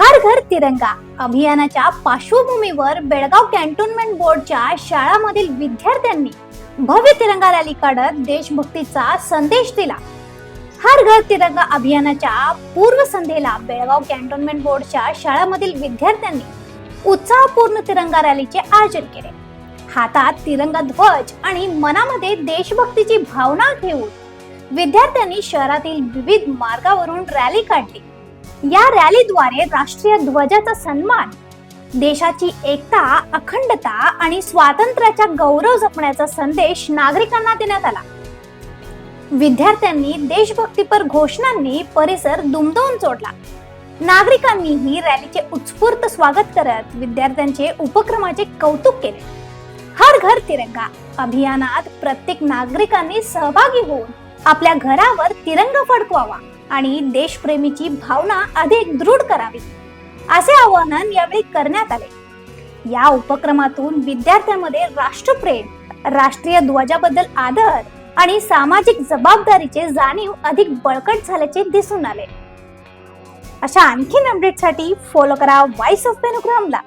हर घर तिरंगा अभियानाच्या पार्श्वभूमीवर बेळगाव कॅन्टोन्मेंट बोर्डच्या शाळांमधील विद्यार्थ्यांनी भव्य तिरंगा रॅली काढत देशभक्तीचा संदेश दिला. हर घर तिरंगा अभियानाच्या पूर्वसंध्येला बेळगाव कॅन्टोन्मेंट बोर्डच्या शाळांमधील विद्यार्थ्यांनी उत्साहपूर्ण तिरंगा रॅलीचे आयोजन केले. हातात तिरंगा ध्वज आणि मनामध्ये देशभक्तीची भावना घेऊन विद्यार्थ्यांनी शहरातील विविध मार्गावरून रॅली काढली. या रॅलीद्वारे राष्ट्रीय ध्वजाचा सन्मान, देशाची एकता, अखंडता आणि स्वातंत्र्याचा गौरव जपण्याचा संदेश नागरिकांना देण्यात आला. विद्यार्थ्यांनी देशभक्तीपर घोषणांनी परिसर दुमदुमून सोडला. नागरिकांनीही रॅलीचे उत्स्फूर्त स्वागत करत विद्यार्थ्यांचे उपक्रमाचे कौतुक केले. हर घर तिरंगा अभियानात प्रत्येक नागरिकांनी सहभागी होऊन आपल्या घरावर तिरंगा फडकवावा आणि देशप्रेमीची भावना अधिक दृढ करावी, असे आवाहन यावेळी करण्यात आले. या उपक्रमातून विद्यार्थ्यांमध्ये राष्ट्रप्रेम, राष्ट्रीय ध्वजाबद्दल आदर आणि सामाजिक जबाबदारीचे जाणीव अधिक बळकट झाल्याचे दिसून आले. अशा आणखीन अपडेटसाठी फॉलो करा व्हॉइस ऑफ पेनुग्रामला.